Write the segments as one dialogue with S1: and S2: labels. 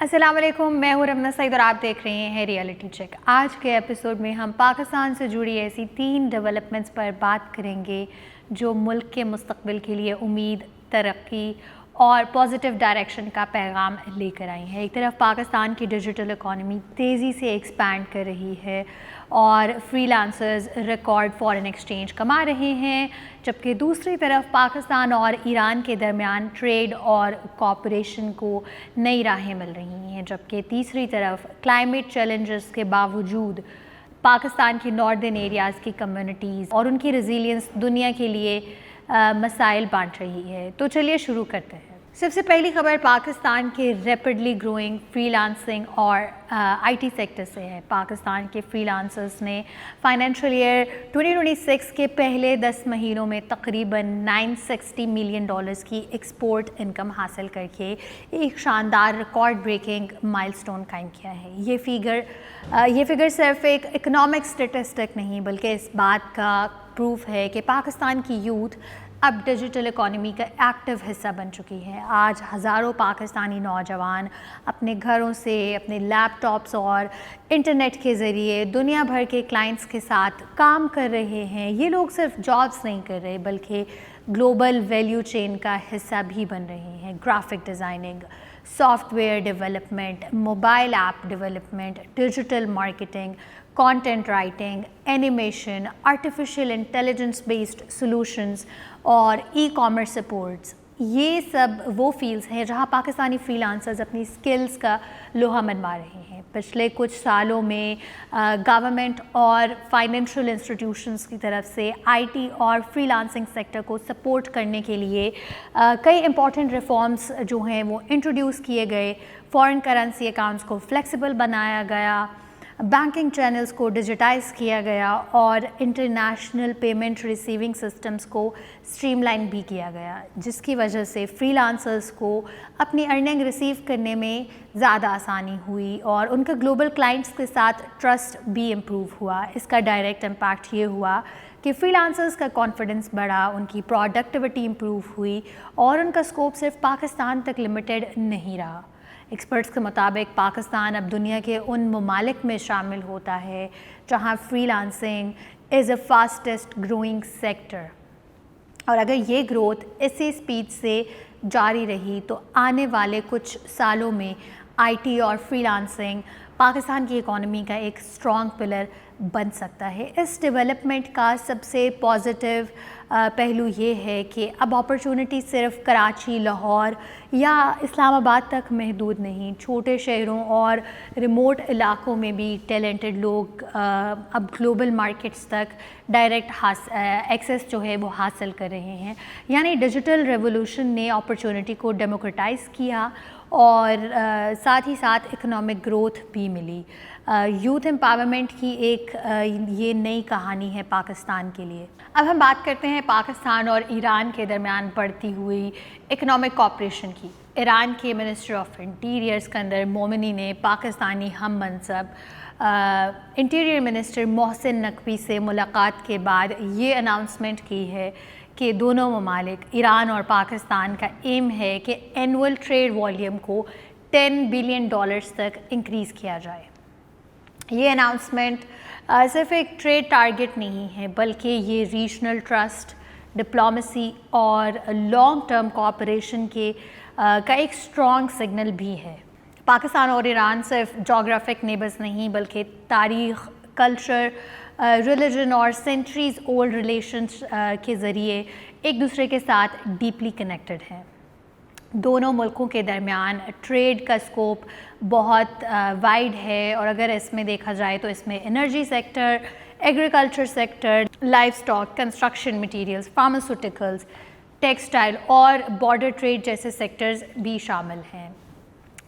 S1: السلام علیکم، میں ہوں رمنا سعید اور آپ دیکھ رہے ہیں ریئلٹی چیک۔ آج کے ایپیسوڈ میں ہم پاکستان سے جڑی ایسی 3 ڈیولپمنٹس پر بات کریں گے جو ملک کے مستقبل کے لیے امید، ترقی اور پازیٹیو ڈائریکشن کا پیغام لے کر آئی ہیں۔ ایک طرف پاکستان کی ڈیجیٹل اکانومی تیزی سے ایکسپینڈ کر رہی ہے اور free lancers record foreign exchange کما رہے ہیں، جبکہ دوسری طرف پاکستان اور ایران کے درمیان ٹریڈ اور کوآپریشن کو نئی راہیں مل رہی ہیں، جبکہ تیسری طرف کلائمیٹ چیلنجز کے باوجود پاکستان کی ناردرن ایریاز کی کمیونٹیز اور ان کی ریزیلینس دنیا کے لیے مسائل بانٹ رہی ہے۔ تو چلیے شروع کرتے ہیں۔ سب سے پہلی خبر پاکستان کے ریپڈلی گروئنگ فری لانسنگ اور آئی ٹی سیکٹر سے ہے۔ پاکستان کے فری لانسرز نے فائنینشیل ایئر 2026 کے پہلے 10 مہینوں میں تقریباً $960 ملین کی ایکسپورٹ انکم حاصل کر کے ایک شاندار ریکارڈ بریکنگ مائل سٹون قائم کیا ہے۔ یہ فگر صرف ایک اکنامک اسٹیٹسٹک نہیں بلکہ اس بات کا پروف ہے کہ پاکستان کی یوتھ اب ڈیجیٹل اکانومی کا ایکٹیو حصہ بن چکی ہے۔ آج ہزاروں پاکستانی نوجوان اپنے گھروں سے اپنے لیپ ٹاپس اور انٹرنیٹ کے ذریعے دنیا بھر کے کلائنٹس کے ساتھ کام کر رہے ہیں۔ یہ لوگ صرف جابس نہیں کر رہے بلکہ گلوبل ویلیو چین کا حصہ بھی بن رہے ہیں۔ Graphic designing, soft where development, mobile app development, digital marketing, content writing, animation, artificial intelligence based solutions اور ای کامرس سپورٹس، یہ سب وہ فیلڈز ہیں جہاں پاکستانی فری لانسرز اپنی سکلز کا لوہا منوا رہے ہیں۔ پچھلے کچھ سالوں میں گورنمنٹ اور فائنینشیل انسٹیٹیوشنز کی طرف سے آئی ٹی اور فری لانسنگ سیکٹر کو سپورٹ کرنے کے لیے کئی امپورٹنٹ ریفارمز جو ہیں وہ انٹروڈیوس کیے گئے۔ فارن کرنسی اکاؤنٹس کو فلیکسیبل بنایا گیا، بینکنگ چینلز کو ڈیجیٹائز کیا گیا اور انٹرنیشنل پیمنٹ ریسیونگ سسٹمز کو اسٹریم لائن بھی کیا گیا، جس کی وجہ سے فری لانسرز کو اپنی ارننگ ریسیو کرنے میں زیادہ آسانی ہوئی اور ان کا گلوبل کلائنٹس کے ساتھ ٹرسٹ بھی امپروو ہوا۔ اس کا ڈائریکٹ امپیکٹ یہ ہوا کہ فری لانسرز کا کانفیڈنس بڑھا، ان کی پروڈکٹیوٹی امپروو ہوئی اور ان کا اسکوپ صرف پاکستان تک لمیٹڈ نہیں رہا۔ ایکسپرٹس کے مطابق پاکستان اب دنیا کے ان ممالک میں شامل ہوتا ہے جہاں فری لانسنگ از اے فاسٹسٹ گروئنگ سیکٹر، اور اگر یہ گروتھ اسی سپیڈ سے جاری رہی تو آنے والے کچھ سالوں میں آئی ٹی اور فری لانسنگ پاکستان کی اکانومی کا ایک اسٹرانگ پلر بن سکتا ہے۔ اس ڈیولپمنٹ کا سب سے پازیٹیو پہلو یہ ہے کہ اب اپرچونٹی صرف کراچی، لاہور یا اسلام آباد تک محدود نہیں، چھوٹے شہروں اور ریموٹ علاقوں میں بھی ٹیلنٹڈ لوگ اب گلوبل مارکیٹس تک ڈائریکٹ ایکسیس جو ہے وہ حاصل کر رہے ہیں۔ یعنی ڈیجیٹل ریولوشن نے اپرچونٹی کو ڈیموکریٹائز کیا اور ساتھ ہی ساتھ اکنامک گروتھ بھی ملی۔ یوتھ امپاورمنٹ کی ایک یہ نئی کہانی ہے پاکستان کے لیے۔ اب ہم بات کرتے ہیں پاکستان اور ایران کے درمیان بڑھتی ہوئی اکنامک کوآپریشن کی۔ ایران کے منسٹر آف انٹیریئر اسکندر مومنی نے پاکستانی ہم منصب انٹیریئر منسٹر محسن نقوی سے ملاقات کے بعد یہ اناؤنسمنٹ کی ہے کہ دونوں ممالک ایران اور پاکستان کا ایم ہے کہ اینول ٹریڈ والیوم کو $10 بلین تک انکریز کیا جائے۔ یہ اناؤنسمنٹ صرف ایک ٹریڈ ٹارگٹ نہیں ہے بلکہ یہ ریجنل ٹرسٹ، ڈپلومیسی اور لانگ ٹرم کوآپریشن کا ایک اسٹرانگ سگنل بھی ہے۔ پاکستان اور ایران صرف جغرافک نیبرز نہیں بلکہ تاریخ، کلچر، ریلیجن اور سینچریز اولڈ ریلیشنز کے ذریعے ایک دوسرے کے ساتھ ڈیپلی کنیکٹڈ ہیں۔ دونوں ملکوں کے درمیان ٹریڈ کا اسکوپ بہت وائڈ ہے، اور اگر اس میں دیکھا جائے تو اس میں energy sector, agriculture sector, life stock, construction materials, pharmaceuticals, textile اور بارڈر ٹریڈ جیسے سیکٹرز بھی شامل ہیں۔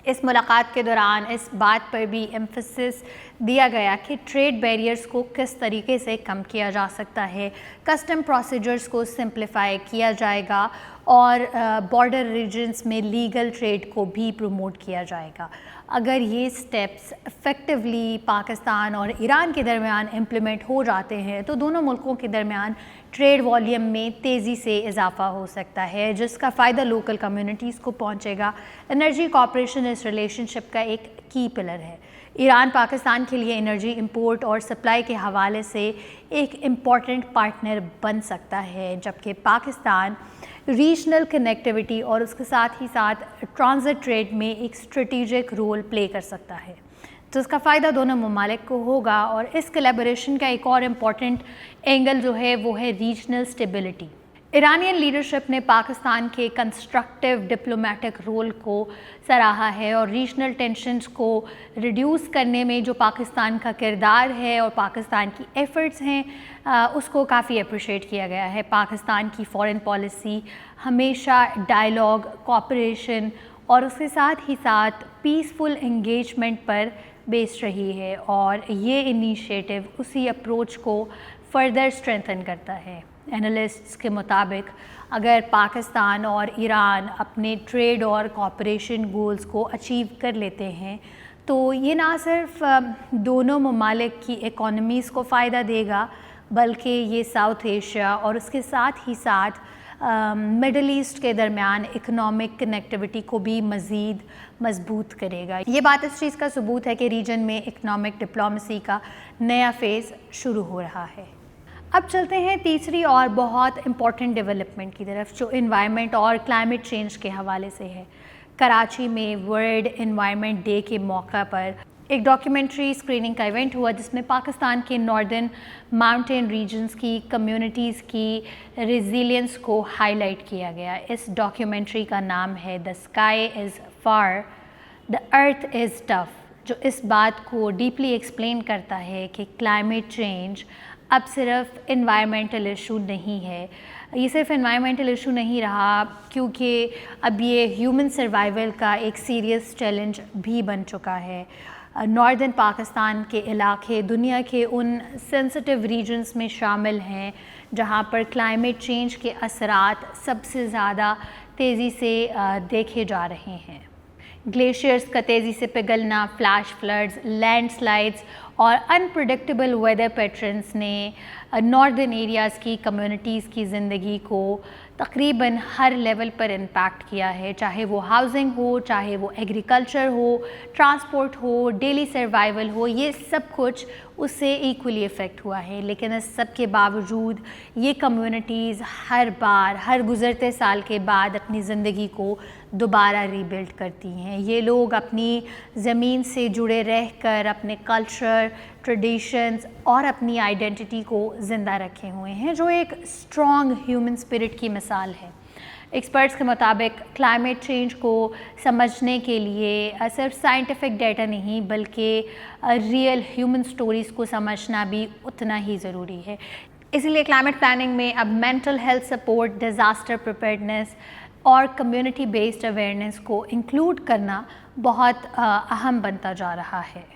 S1: اس ملاقات کے دوران اس بات پر بھی ایمفسس دیا گیا کہ ٹریڈ بیریئرز کو کس طریقے سے کم کیا جا سکتا ہے۔ कस्टम प्रोसीजर्स को सिंप्लीफाई किया जाएगा और बॉर्डर रीजन्स में लीगल ट्रेड को भी प्रमोट किया जाएगा। अगर ये स्टेप्स इफ़ेक्टिवली पाकिस्तान और ईरान के दरमियान इम्प्लीमेंट हो जाते हैं तो दोनों मुल्कों के दरमियान ट्रेड वॉल्यूम में तेज़ी से इजाफा हो सकता है, जिसका फ़ायदा लोकल कम्युनिटीज़ को पहुंचेगा। एनर्जी कॉपरेशन इस रिलेशनशिप का एक की पिलर है। ईरान पाकिस्तान के लिए एनर्जी इंपोर्ट और सप्लाई के हवाले से एक इम्पॉर्टेंट पार्टनर बन सकता है, जबकि पाकिस्तान रीजनल कनेक्टिविटी और उसके साथ ही साथ ट्रांजिट ट्रेड में एक स्ट्रेटेजिक रोल प्ले कर सकता है, जिसका फ़ायदा दोनों ममालिक को होगा। और इस कोलैबोरेशन का एक और इम्पॉर्टेंट एंगल जो है वो है रीजनल स्टेबिलिटी। ईरानियन लीडरशिप ने पाकिस्तान के कंस्ट्रक्टिव डिप्लोमेटिक रोल को सराहा है और रीजनल टेंशन्स को रिड्यूस करने में जो पाकिस्तान का किरदार है और पाकिस्तान की एफ़र्ट्स हैं उसको काफ़ी अप्रिशिएट किया गया है। पाकिस्तान की फ़ॉरेन पॉलिसी हमेशा डायलॉग, कोऑपरेशन और उसके साथ ही साथ पीसफुल एंगेजमेंट पर बेस्ड रही है और ये इनिशिएटिव उसी अप्रोच को फर्दर स्ट्रेंथन करता है। एनालिस्ट्स के मुताबिक अगर पाकिस्तान और ईरान अपने ट्रेड और कॉपरेशन गोल्स को अचीव कर लेते हैं तो ये ना सिर्फ दोनों ममालिक की इकोनॉमीज़ को फ़ायदा देगा, बल्कि ये साउथ एशिया और उसके साथ ही साथ मिडल ईस्ट के दरमियान इकोनॉमिक कनेक्टिविटी को भी मज़ीद मजबूत करेगा। ये बात इस चीज़ का सबूत है कि रीजन में इकोनॉमिक डिप्लोमेसी का नया फेज़ शुरू हो रहा है। अब चलते हैं तीसरी और बहुत इम्पॉर्टेंट डेवलपमेंट की तरफ, जो एनवायरनमेंट और क्लाइमेट चेंज के हवाले से है। कराची में वर्ल्ड एनवायरनमेंट डे के मौका पर एक डॉक्यूमेंट्री स्क्रीनिंग का इवेंट हुआ, जिसमें पाकिस्तान के नॉर्दर्न माउंटेन रीजन्स की कम्युनिटीज़ की रेजिलियंस को हाईलाइट किया गया। इस डॉक्यूमेंट्री का नाम है the sky is far, the earth is tough, जो इस बात को डीपली एक्सप्लेन करता है कि क्लाइमेट चेंज अब सिर्फ इन्वायरमेंटल इशू नहीं है। ये सिर्फ इन्वायरमेंटल इशू नहीं रहा, क्योंकि अब ये ह्यूमन सर्वाइवल का एक सीरियस चैलेंज भी बन चुका है। नॉर्दर्न पाकिस्तान के इलाके दुनिया के उन सेंसिटिव रीजन्स में शामिल हैं जहाँ पर क्लाइमेट चेंज के असरात सबसे ज़्यादा तेज़ी से देखे जा रहे हैं। ग्लेशियर्स का तेज़ी से पिघलना, फ्लैश फ्लड्स, लैंडस्लाइड्स और अनप्रेडिक्टेबल वेदर पैटर्न्स ने नॉर्दर्न एरियाज़ की कम्युनिटीज़ की ज़िंदगी को तकरीबन हर लेवल पर इम्पैक्ट किया है, चाहे वो हाउसिंग हो, चाहे वो एग्रीकल्चर हो, ट्रांसपोर्ट हो, डेली सर्वाइवल हो, ये सब कुछ उससे इक्वली इफ़ेक्ट हुआ है। लेकिन इस सब के बावजूद ये कम्युनिटीज़ हर बार, हर गुज़रते साल के बाद अपनी ज़िंदगी को दोबारा रीबिल्ड करती हैं। ये लोग अपनी ज़मीन से जुड़े रहकर अपने कल्चर, ट्रेडिशंस और अपनी आइडेंटिटी को ज़िंदा रखे हुए हैं, जो एक स्ट्रॉन्ग ह्यूमन स्पिरिट की मिसाल है। एक्सपर्ट्स के मुताबिक क्लाइमेट चेंज को समझने के लिए सिर्फ साइंटिफिक डेटा नहीं, बल्कि रियल ह्यूमन स्टोरीज़ को समझना भी उतना ही ज़रूरी है। इसीलिए क्लाइमेट प्लानिंग में अब mental health support, disaster preparedness और कम्युनिटी बेस्ड अवेयरनेस को इंक्लूड करना बहुत अहम बनता जा रहा है।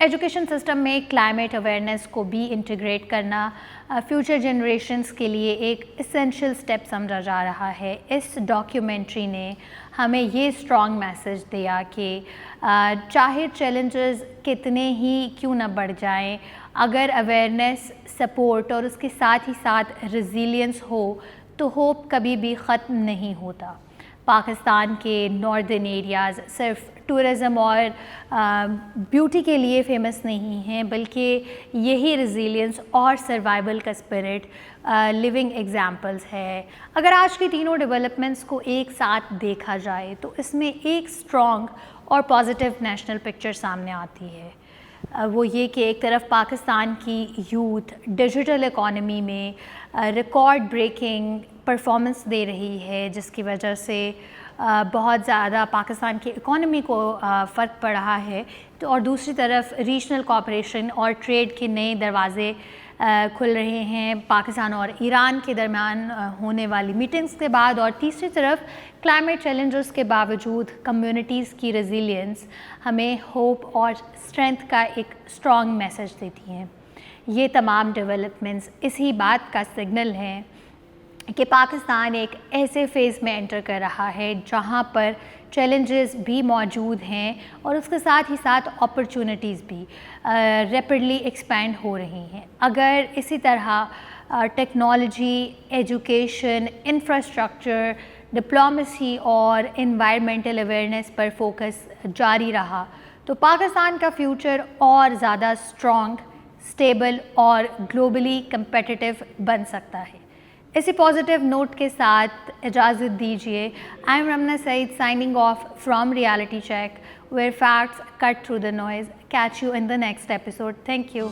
S1: एजुकेशन सिस्टम में क्लाइमेट अवेयरनेस को भी इंटीग्रेट करना फ्यूचर जनरेशन्स के लिए एक इसेंशियल स्टेप समझा जा रहा है। इस डॉक्यूमेंट्री ने हमें ये स्ट्रॉन्ग मैसेज दिया कि चाहे चैलेंजेस कितने ही क्यों न बढ़ जाएं, अगर अवेयरनेस, सपोर्ट और उसके साथ ही साथ रेजिलियंस हो तो होप कभी भी ख़त्म नहीं होता। पाकिस्तान के नॉर्दर्न एरियाज़ सिर्फ टूरिज़म और ब्यूटी के लिए फ़ेमस नहीं हैं, बल्कि यही रेजिलियंस और सर्वाइवल का स्पिरिट लिविंग एग्जाम्पल्स है। अगर आज की तीनों डेवलपमेंट्स को एक साथ देखा जाए तो इसमें एक स्ट्रॉन्ग और पॉजिटिव नेशनल पिक्चर सामने आती है। वो ये कि एक तरफ पाकिस्तान की यूथ डिजिटल इकॉनमी में रिकॉर्ड ब्रेकिंग परफॉर्मेंस दे रही है, जिसकी वजह से बहुत ज़्यादा पाकिस्तान की इकॉनमी को फ़र्क पड़ रहा है। तो और दूसरी तरफ रीजनल कोऑपरेशन और ट्रेड के नए दरवाज़े खुल रहे हैं पाकिस्तान और ईरान के दरमियान होने वाली मीटिंग्स के बाद। और तीसरी तरफ क्लाइमेट चैलेंजेस के बावजूद कम्युनिटीज़ की रेजिलियंस हमें होप और स्ट्रेंथ का एक स्ट्रॉन्ग मैसेज देती हैं। یہ تمام ڈیولپمنٹس اسی بات کا سگنل ہیں کہ پاکستان ایک ایسے فیز میں انٹر کر رہا ہے جہاں پر چیلنجز بھی موجود ہیں اور اس کے ساتھ ہی ساتھ اپرچونٹیز بھی ریپڈلی ایکسپینڈ ہو رہی ہیں. اگر اسی طرح ٹیکنالوجی، ایجوکیشن، انفراسٹرکچر، ڈپلومیسی اور انوائرمنٹل اویئرنیس پر فوکس جاری رہا تو پاکستان کا فیوچر اور زیادہ اسٹرانگ، اسٹیبل اور گلوبلی کمپیٹیٹیو بن سکتا ہے. اسی پازیٹیو نوٹ کے ساتھ اجازت دیجیے. I am Ramna Saeed signing off from Reality Check where facts cut through the noise. Catch you in the next episode. Thank you.